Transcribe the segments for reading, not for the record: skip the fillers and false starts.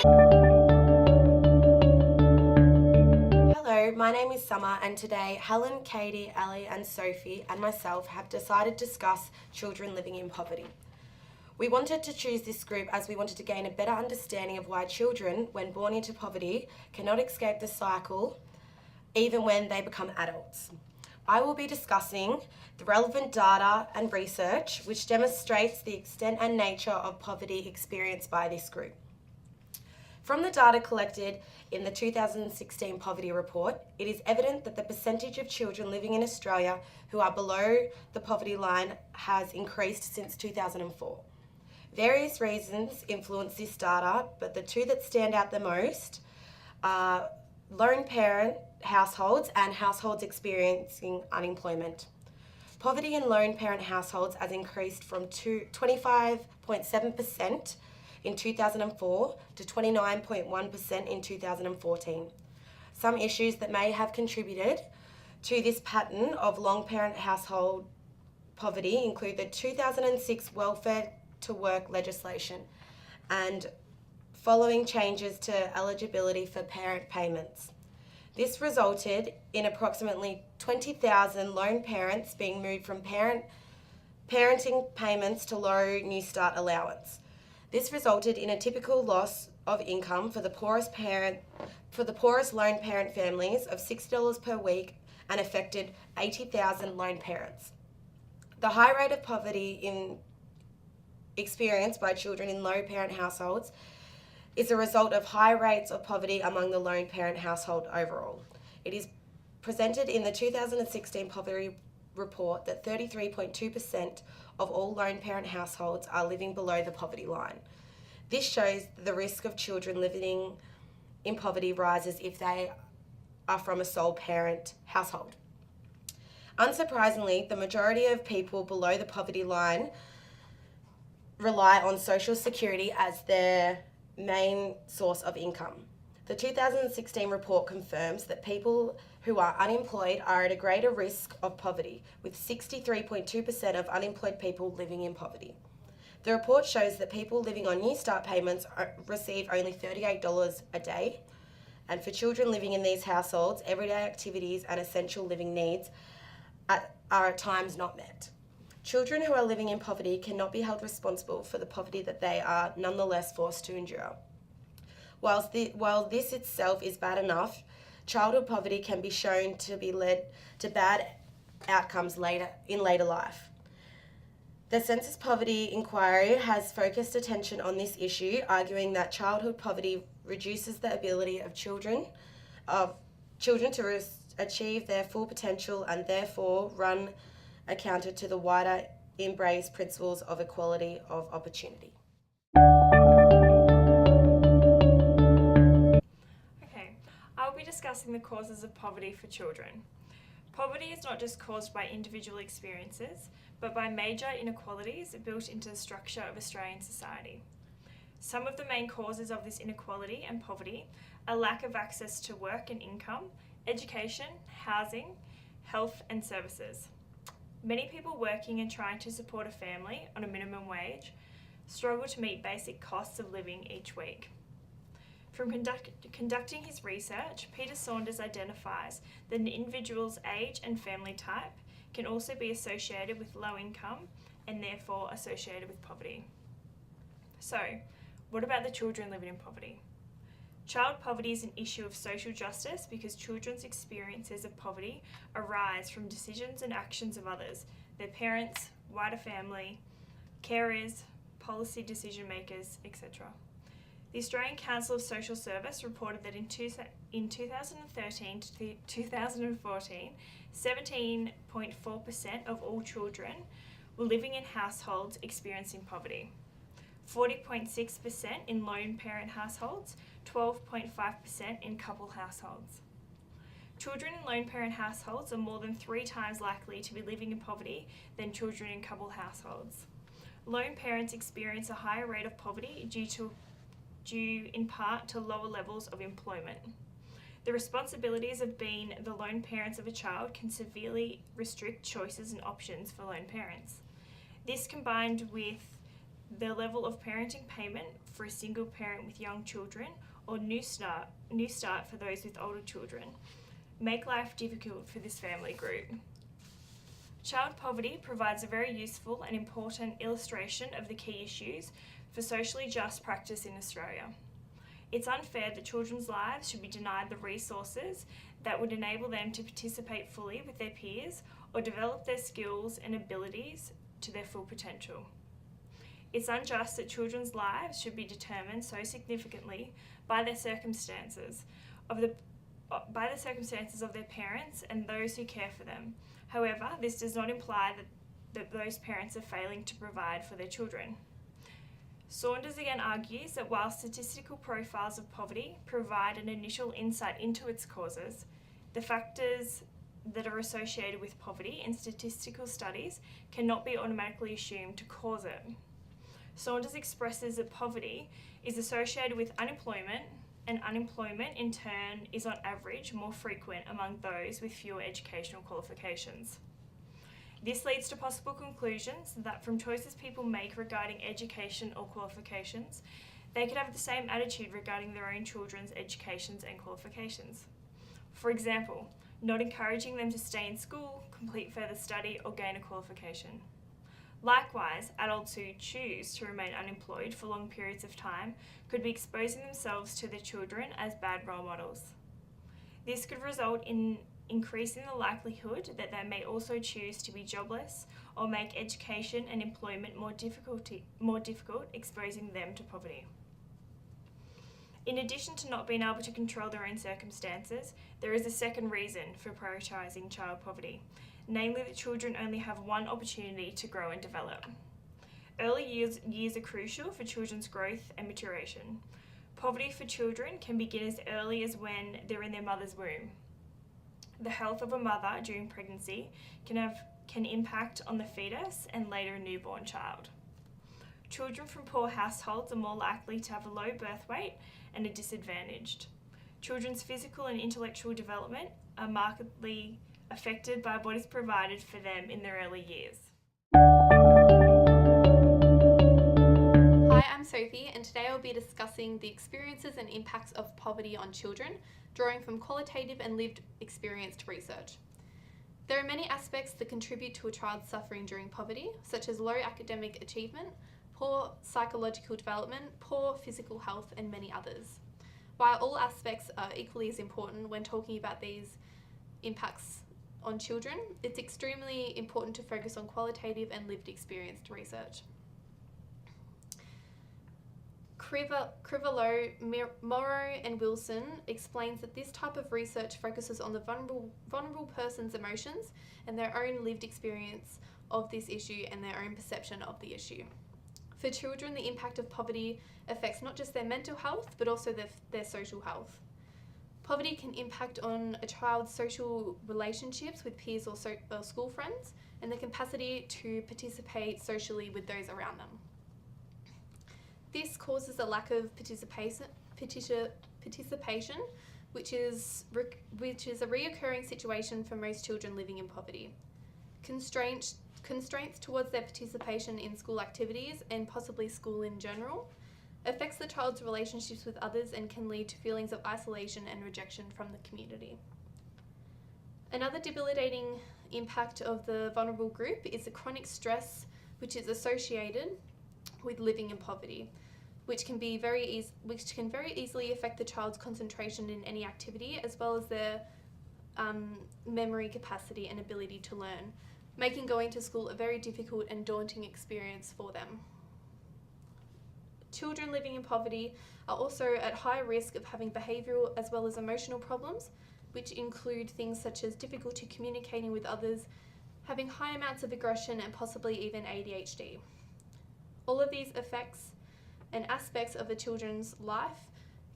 Hello, my name is Summer, and today Helen, Katie, Ali and Sophie and myself have decided to discuss children living in poverty. We wanted to choose this group as we wanted to gain a better understanding of why children, when born into poverty, cannot escape the cycle even when they become adults. I will be discussing the relevant data and research which demonstrates the extent and nature of poverty experienced by this group. From the data collected in the 2016 Poverty Report, it is evident that the percentage of children living in Australia who are below the poverty line has increased since 2004. Various reasons influence this data, but the two that stand out the most are lone parent households and households experiencing unemployment. Poverty in lone parent households has increased from 25.7% in 2004 to 29.1% in 2014. Some issues that may have contributed to this pattern of long parent household poverty include the 2006 Welfare to Work legislation and following changes to eligibility for parent payments. This resulted in approximately 20,000 lone parents being moved from parenting payments to low New Start allowance. This resulted in a typical loss of income for the poorest lone parent families of $60 per week and affected 80,000 lone parents. The high rate of poverty experienced by children in lone parent households is a result of high rates of poverty among the lone parent household overall. It is presented in the 2016 Poverty Report that 33.2% of all lone parent households are living below the poverty line. This shows the risk of children living in poverty rises if they are from a sole parent household. Unsurprisingly, the majority of people below the poverty line rely on Social Security as their main source of income. The 2016 report confirms that people who are unemployed are at a greater risk of poverty, with 63.2% of unemployed people living in poverty. The report shows that people living on New Start payments receive only $38 a day, and for children living in these households, everyday activities and essential living needs are at times not met. Children who are living in poverty cannot be held responsible for the poverty that they are nonetheless forced to endure. While this itself is bad enough, childhood poverty can be shown to be led to bad outcomes in later life. The Census Poverty Inquiry has focused attention on this issue, arguing that childhood poverty reduces the ability of children to achieve their full potential and therefore run counter to the wider embrace principles of equality of opportunity. Okay, I'll be discussing the causes of poverty for children. Poverty is not just caused by individual experiences, but by major inequalities built into the structure of Australian society. Some of the main causes of this inequality and poverty are lack of access to work and income, education, housing, health and services. Many people working and trying to support a family on a minimum wage struggle to meet basic costs of living each week. From conducting his research, Peter Saunders identifies that an individual's age and family type can also be associated with low income and therefore associated with poverty. So, what about the children living in poverty? Child poverty is an issue of social justice because children's experiences of poverty arise from decisions and actions of others, their parents, wider family, carers, policy decision makers, etc. The Australian Council of Social Service reported that in 2013 to 2014, 17.4% of all children were living in households experiencing poverty. 40.6% in lone parent households, 12.5% in couple households. Children in lone parent households are more than 3 times likely to be living in poverty than children in couple households. Lone parents experience a higher rate of poverty due in part to lower levels of employment. The responsibilities of being the lone parents of a child can severely restrict choices and options for lone parents. This, combined with the level of parenting payment for a single parent with young children or New Start for those with older children make life difficult for this family group. Child poverty provides a very useful and important illustration of the key issues for socially just practice in Australia. It's unfair that children's lives should be denied the resources that would enable them to participate fully with their peers or develop their skills and abilities to their full potential. It's unjust that children's lives should be determined so significantly by the circumstances of their parents and those who care for them. However, this does not imply that those parents are failing to provide for their children. Saunders again argues that while statistical profiles of poverty provide an initial insight into its causes, the factors that are associated with poverty in statistical studies cannot be automatically assumed to cause it. Saunders expresses that poverty is associated with unemployment, and unemployment in turn is on average more frequent among those with fewer educational qualifications. This leads to possible conclusions that from choices people make regarding education or qualifications, they could have the same attitude regarding their own children's educations and qualifications. For example, not encouraging them to stay in school, complete further study, or gain a qualification. Likewise, adults who choose to remain unemployed for long periods of time could be exposing themselves to their children as bad role models. This could result in increasing the likelihood that they may also choose to be jobless or make education and employment more difficult, exposing them to poverty. In addition to not being able to control their own circumstances, there is a second reason for prioritising child poverty, namely that children only have one opportunity to grow and develop. Early years are crucial for children's growth and maturation. Poverty for children can begin as early as when they're in their mother's womb. The health of a mother during pregnancy can impact on the fetus and later a newborn child. Children from poor households are more likely to have a low birth weight and are disadvantaged. Children's physical and intellectual development are markedly affected by what is provided for them in their early years. Hi, I'm Sophie, and today I'll be discussing the experiences and impacts of poverty on children, drawing from qualitative and lived experienced research. There are many aspects that contribute to a child's suffering during poverty, such as low academic achievement, poor psychological development, poor physical health, and many others. While all aspects are equally as important when talking about these impacts on children, it's extremely important to focus on qualitative and lived experienced research. Crivello, Morrow and Wilson explains that this type of research focuses on the vulnerable person's emotions and their own lived experience of this issue and their own perception of the issue. For children, the impact of poverty affects not just their mental health, but also their social health. Poverty can impact on a child's social relationships with peers or school friends and the capacity to participate socially with those around them. This causes a lack of participation, which is a reoccurring situation for most children living in poverty. Constraints towards their participation in school activities and possibly school in general affects the child's relationships with others and can lead to feelings of isolation and rejection from the community. Another debilitating impact of the vulnerable group is the chronic stress which is associated with living in poverty, which can very easily affect the child's concentration in any activity, as well as their memory capacity and ability to learn, making going to school a very difficult and daunting experience for them. Children living in poverty are also at high risk of having behavioural as well as emotional problems, which include things such as difficulty communicating with others, having high amounts of aggression, and possibly even ADHD. All of these effects and aspects of a children's life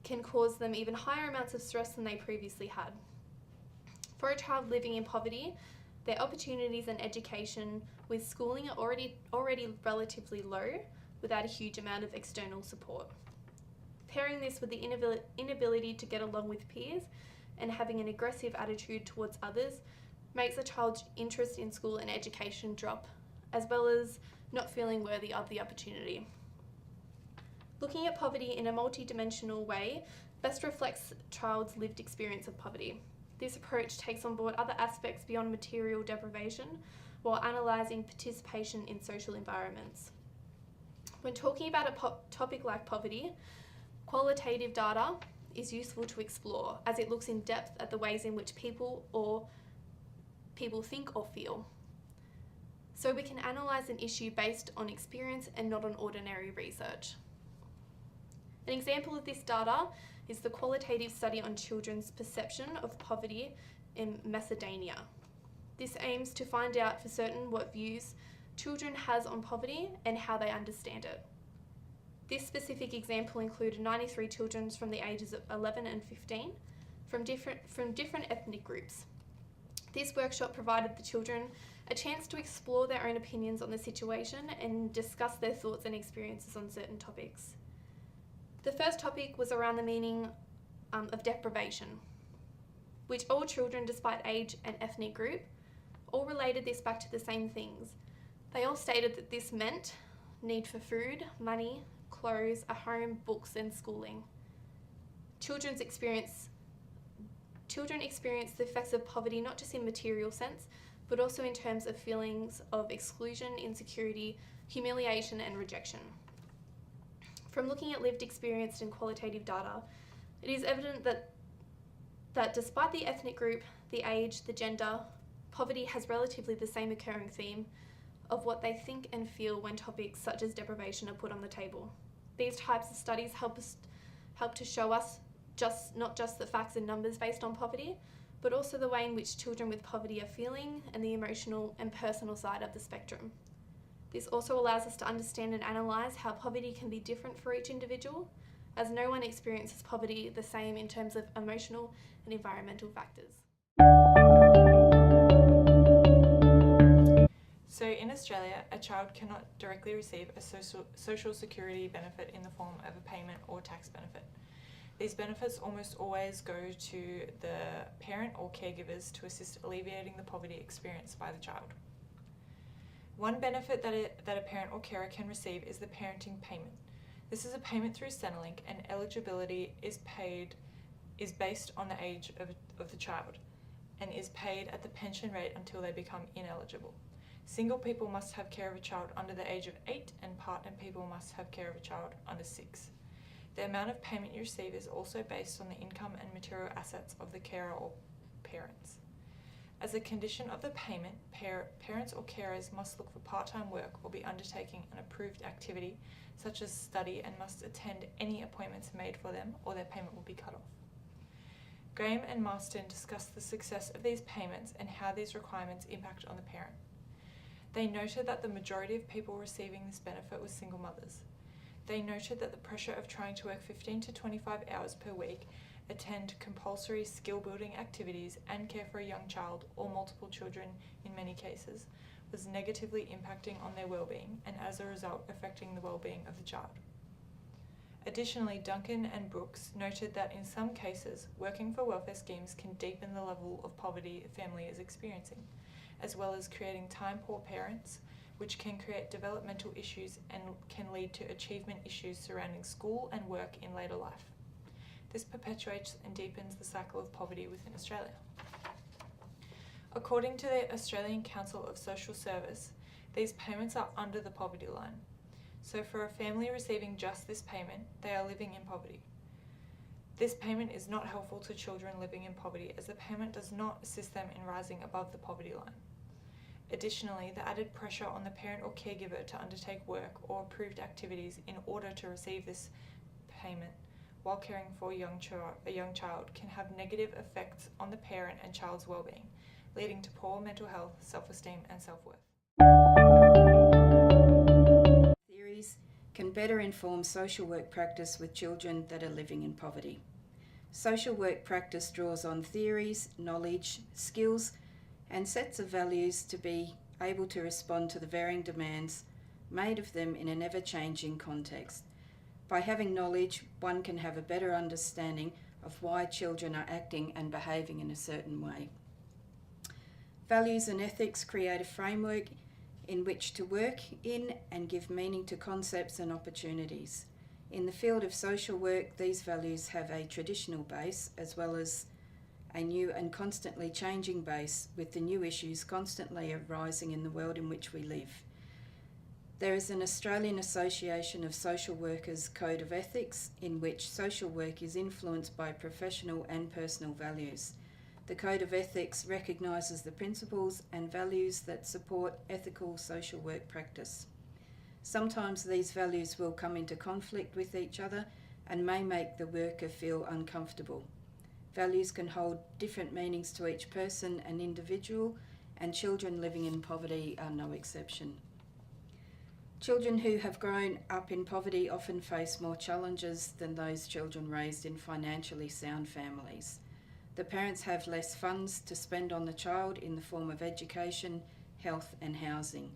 can cause them even higher amounts of stress than they previously had. For a child living in poverty, their opportunities and education with schooling are already relatively low without a huge amount of external support. Pairing this with the inability to get along with peers and having an aggressive attitude towards others makes a child's interest in school and education drop, as well as not feeling worthy of the opportunity. Looking at poverty in a multidimensional way best reflects a child's lived experience of poverty. This approach takes on board other aspects beyond material deprivation while analysing participation in social environments. When talking about a topic like poverty, qualitative data is useful to explore as it looks in depth at the ways in which people think or feel. So we can analyse an issue based on experience and not on ordinary research. An example of this data is the qualitative study on children's perception of poverty in Macedonia. This aims to find out for certain what views children has on poverty and how they understand it. This specific example included 93 children from the ages of 11 and 15 from different ethnic groups. This workshop provided the children a chance to explore their own opinions on the situation and discuss their thoughts and experiences on certain topics. The first topic was around the meaning of deprivation, which all children, despite age and ethnic group, all related this back to the same things. They all stated that this meant need for food, money, clothes, a home, books, and schooling. Children experience the effects of poverty not just in material sense, but also in terms of feelings of exclusion, insecurity, humiliation, and rejection. From looking at lived experience and qualitative data, it is evident that despite the ethnic group, the age, the gender, poverty has relatively the same occurring theme of what they think and feel when topics such as deprivation are put on the table. These types of studies help to show us not just the facts and numbers based on poverty, but also the way in which children with poverty are feeling and the emotional and personal side of the spectrum. This also allows us to understand and analyse how poverty can be different for each individual, as no one experiences poverty the same in terms of emotional and environmental factors. So in Australia, a child cannot directly receive a social security benefit in the form of a payment or tax benefit. These benefits almost always go to the parent or caregivers to assist alleviating the poverty experienced by the child. One benefit that a parent or carer can receive is the parenting payment. This is a payment through Centrelink, and eligibility is based on the age of the child and is paid at the pension rate until they become ineligible. Single people must have care of a child under the age of 8, and partner people must have care of a child under 6. The amount of payment you receive is also based on the income and material assets of the carer or parents. As a condition of the payment, parents or carers must look for part-time work or be undertaking an approved activity such as study, and must attend any appointments made for them or their payment will be cut off. Graham and Marston discussed the success of these payments and how these requirements impact on the parent. They noted that the majority of people receiving this benefit was single mothers. They noted that the pressure of trying to work 15 to 25 hours per week, attend compulsory skill-building activities, and care for a young child or multiple children in many cases was negatively impacting on their well-being, and as a result affecting the well-being of the child. Additionally, Duncan and Brooks noted that in some cases, working for welfare schemes can deepen the level of poverty a family is experiencing, as well as creating time-poor parents, which can create developmental issues and can lead to achievement issues surrounding school and work in later life. This perpetuates and deepens the cycle of poverty within Australia. According to the Australian Council of Social Service, these payments are under the poverty line. So for a family receiving just this payment, they are living in poverty. This payment is not helpful to children living in poverty, as the payment does not assist them in rising above the poverty line. Additionally, the added pressure on the parent or caregiver to undertake work or approved activities in order to receive this payment while caring for a young child can have negative effects on the parent and child's well-being, leading to poor mental health, self-esteem, and self-worth. Theories can better inform social work practice with children that are living in poverty. Social work practice draws on theories, knowledge, skills, and sets of values to be able to respond to the varying demands made of them in an ever-changing context. By having knowledge, one can have a better understanding of why children are acting and behaving in a certain way. Values and ethics create a framework in which to work in and give meaning to concepts and opportunities. In the field of social work, these values have a traditional base as well as a new and constantly changing base, with the new issues constantly arising in the world in which we live. There is an Australian Association of Social Workers Code of Ethics in which social work is influenced by professional and personal values. The Code of Ethics recognises the principles and values that support ethical social work practice. Sometimes these values will come into conflict with each other and may make the worker feel uncomfortable. Values can hold different meanings to each person and individual, and children living in poverty are no exception. Children who have grown up in poverty often face more challenges than those children raised in financially sound families. The parents have less funds to spend on the child in the form of education, health and housing.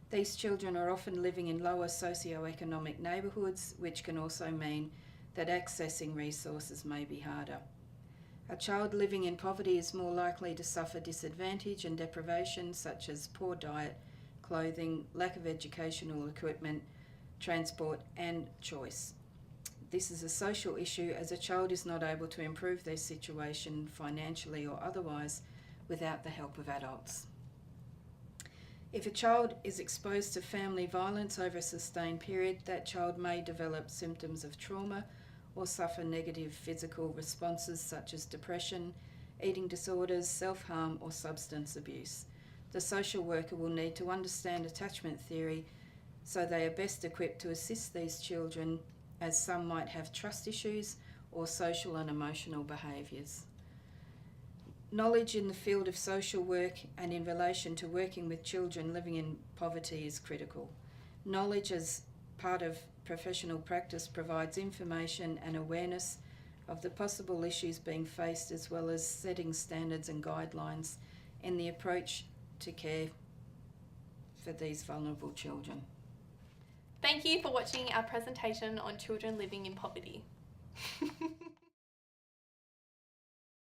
These children are often living in lower socio-economic neighbourhoods, which can also mean that accessing resources may be harder. A child living in poverty is more likely to suffer disadvantage and deprivation such as poor diet, clothing, lack of educational equipment, transport and choice. This is a social issue as a child is not able to improve their situation financially or otherwise without the help of adults. If a child is exposed to family violence over a sustained period, that child may develop symptoms of trauma or suffer negative physical responses such as depression, eating disorders, self-harm or substance abuse. The social worker will need to understand attachment theory so they are best equipped to assist these children, as some might have trust issues or social and emotional behaviours. Knowledge in the field of social work and in relation to working with children living in poverty is critical. Knowledge as part of professional practice provides information and awareness of the possible issues being faced, as well as setting standards and guidelines in the approach to care for these vulnerable children. Thank you for watching our presentation on children living in poverty.